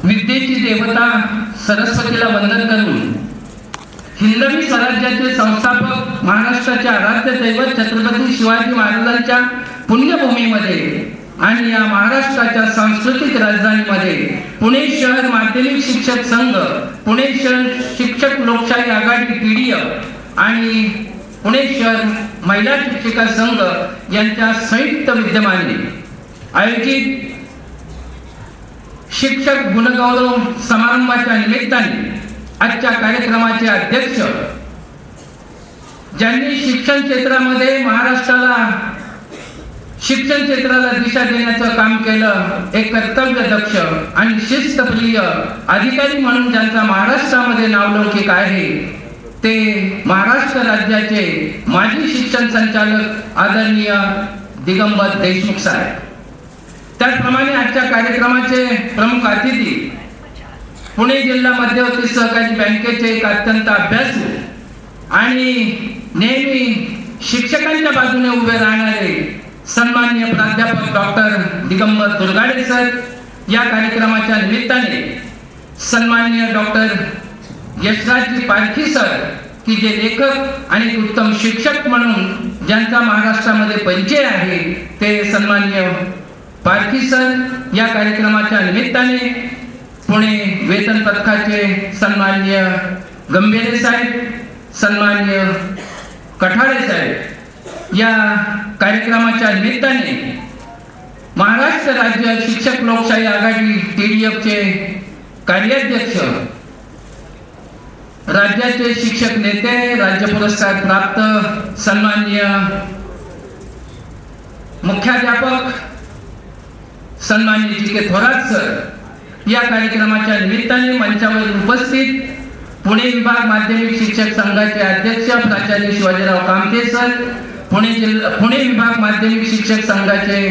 विद्येची देवता सरस्वतीला वंदन करून हिंदवी स्वराज्याचे संस्थापक महाराष्ट्राचे आराध्य दैवत छत्रपती शिवाजी महाराजांच्या पुण्यभूमीमध्ये आणि या महाराष्ट्राच्या सांस्कृतिक राजधानीमध्ये पुणे शहर माध्यमिक शिक्षक संघ, पुणे शहर शिक्षक लोकशाही आघाडी पीडीएफ आणि पुणे शहर महिला शिक्षिका संघ यांच्या संयुक्त विद्यमाने आयोजित शिक्षक गुणगौरव समारंभाच्या निमित्ताने आजच्या कार्यक्रमाचे अध्यक्ष, ज्यांनी शिक्षण क्षेत्रामध्ये महाराष्ट्राला शिक्षण क्षेत्राला दिशा देण्याचं काम केलं, एक कर्तव्यदक्ष आणि शिस्तप्रिय अधिकारी म्हणून ज्यांचा महाराष्ट्रामध्ये नावलौकिक आहे, ते महाराष्ट्र राज्याचे माजी शिक्षण संचालक आदरणीय दिगंबर देशमुख साहेब. त्याचप्रमाणे आजच्या कार्यक्रमाचे प्रमुख अतिथी पुणे जिल्हा मध्यवर्ती सहकारी बँकेचे एक अत्यंत अभ्यासू आणि नेहमी शिक्षकांच्या बाजूने उभे राहणारे सन्माननीय प्राध्यापक डॉक्टर दिगंबर दुर्गाडे सर. या कार्यक्रमाच्या निमित्ताने सन्माननीय डॉक्टर यशराजजी पारखी सर, की जे लेखक आणि उत्तम शिक्षक म्हणून ज्यांचा महाराष्ट्रामध्ये परिचय आहे, ते सन्माननीय पारखी सर. या कार्यक्रमाच्या निमित्ताने पुणे वेतन पथकाचे सन्माननीय गंभीरे साहेब, सन्माननीय कठाळे साहेब. या कार्यक्रमाच्या निमित्ताने महाराष्ट्र राज्य शिक्षक लोकशाही आघाडी पीडीएफचे कार्याध्यक्ष, राज्याचे शिक्षक नेते, राज्य पुरस्कार प्राप्त सन्माननीय मुख्याध्यापक सन्माननीय जी के थोरात सर. या कार्यक्रमाच्या निमित्ताने मंचावर उपस्थित पुणे विभाग माध्यमिक शिक्षक संघाचे अध्यक्ष प्राचार्य शिवाजीराव कामते सर, पुणे विभाग माध्यमिक शिक्षक संघाचे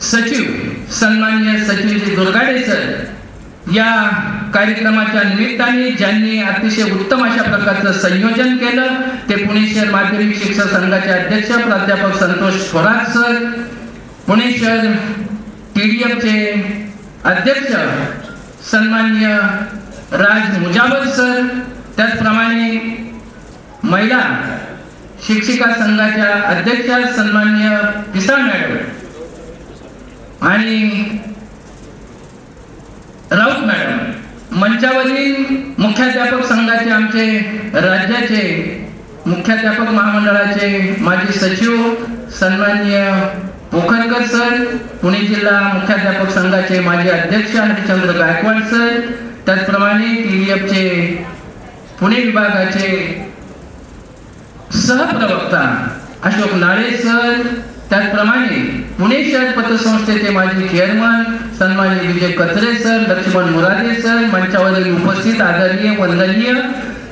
सचिव सन्माननीय सचिवजी दुर्गाडे सर. या कार्यक्रमाच्या निमित्ताने ज्यांनी अतिशय उत्तम अशा प्रकारचं संयोजन केलं, ते पुणे शहर माध्यमिक शिक्षक संघाचे अध्यक्ष प्राध्यापक संतोष थोरात सर, पुणे शहर पीडीएफचे अध्यक्ष सन्माननीय राज मुजावर सर. त्याचप्रमाणे महिला शिक्षिका संघाच्या अध्यक्षा सन्माननीय पिसाळ मॅडम आणि राऊत मॅडम. मंचावरील मुख्याध्यापक संघाचे आमचे राज्याचे मुख्याध्यापक महामंडळाचे माजी सचिव सन्माननीय पोखरकर सर, पुणे जिल्हा मुख्याध्यापक संघाचे माजी अध्यक्ष हरिश्चंद्र गायकवाड सर. त्याचप्रमाणे पीडीएफचे पुणे विभागाचे सहप्रवक्ता अशोक नाळे सर. त्याचप्रमाणे पुणे शहर पतसंस्थेचे माजी चेअरमन सन्माननीय विजय कचरे सर, लक्ष्मण मुरादे सर. मंचावरील उपस्थित आदरणीय वंदनीय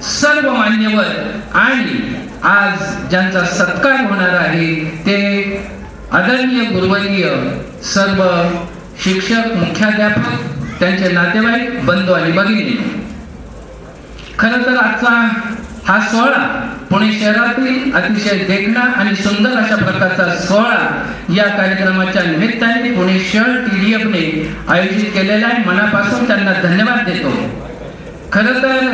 सर्व मान्यवर आणि आज ज्यांचा सत्कार होणार आहे, ते आदरणीय गुरुवर्य सर्व शिक्षक, मुख्याध्यापक, त्यांचे नातेवाईक, बंधू आणि भगिनी. खरं तर आजचा हा सोहळा पुणे शहरातील अतिशय देखणा आणि सुंदर अशा प्रकारचा सोहळा या कार्यक्रमाच्या निमित्ताने पुणे शहर पीडीएफने आयोजित केलेला आहे. मनापासून त्यांना धन्यवाद देतो. खरं तर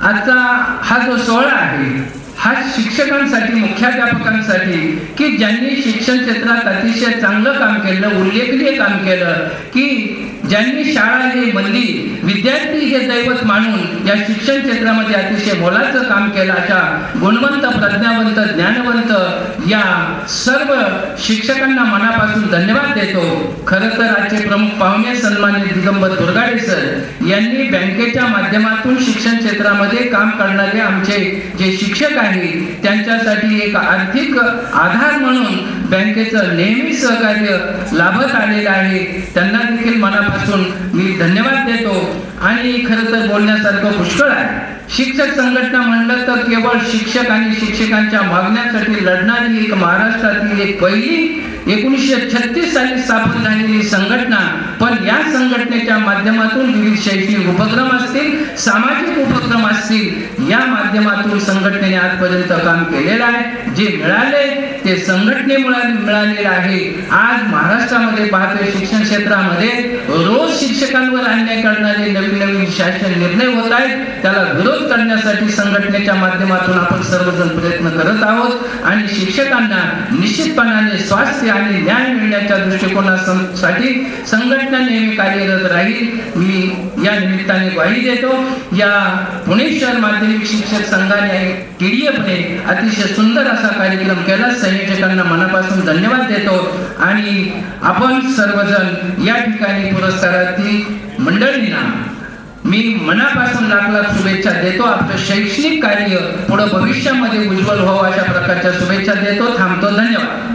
आजचा हा जो सोहळा आहे, हा शिक्षकांसाठी, मुख्याध्यापकांसाठी, की ज्यांनी शिक्षण क्षेत्रात अतिशय चांगलं काम केलं, उल्लेखनीय काम केलं, की ज्यांनी शाळा हे मंदिर, विद्यार्थी हे दैवत मानून या शिक्षण क्षेत्रामध्ये अतिशय मोलाचं काम केलं, अशा गुणवंत, प्रज्ञावंत, ज्ञानवंत या सर्व शिक्षकांना मनापासून धन्यवाद देतो. खरं तर आजचे प्रमुख पाहुणे सन्माननीय दिगंबर दुर्गाडे सर यांनी बँकेच्या माध्यमातून शिक्षण क्षेत्रामध्ये काम करणारे आमचे जे शिक्षक आहेत, त्यांच्यासाठी एक आर्थिक आधार म्हणून बँकेचं नेहमी सहकार्य लाभत आलेलं आहे. त्यांना देखील मनापासून मी धन्यवाद देतो. आणि खरं तर बोलण्यासारखं पुष्कळ आहे. शिक्षक संघटना म्हणलं तर केवळ शिक्षक आणि शिक्षकांच्या मागण्यांसाठी लढणारी एक महाराष्ट्रातील एक पहिली 1936 साली स्थापन झालेली संघटना. पण या संघटनेच्या माध्यमातून विविध शैक्षणिक उपक्रम असतील, सामाजिक उपक्रम असतील, या माध्यमातून संघटनेने आजपर्यंत काम केलेलं आहे. जे मिळाले ते संघटनेमुळे मिळालेलं आहे. आज महाराष्ट्रामध्ये पाहतोय शिक्षण क्षेत्रामध्ये रोज शिक्षकांवर अन्याय करणारे नवीन नवीन शासन निर्णय होत आहेत. त्याला विरोध करण्यासाठी संघटनेच्या माध्यमातून आपण सर्वजण प्रयत्न करत आहोत आणि शिक्षकांना निश्चितपणाने स्वास्थ्य आणि न्याय मिळण्याच्या दृष्टिकोनासाठी संघटना नेहमी कार्यरत राहील. मी या निमित्ताने ग्वाही देतो. या पुणे शहर माध्यमिक शिक्षक संघाने TDF ने अतिशय सुंदर असा कार्यक्रम केला. संयोजकांना मनापासून धन्यवाद देतो आणि आपण सर्वजण या ठिकाणी पुरस्कारार्थी मंडळींना मी मनापासून लाख लाख शुभेच्छा देतो. आपलं शैक्षणिक कार्य पुढे भविष्यामध्ये उज्ज्वल व्हावं अशा प्रकारच्या शुभेच्छा देतो. थांबतो. धन्यवाद.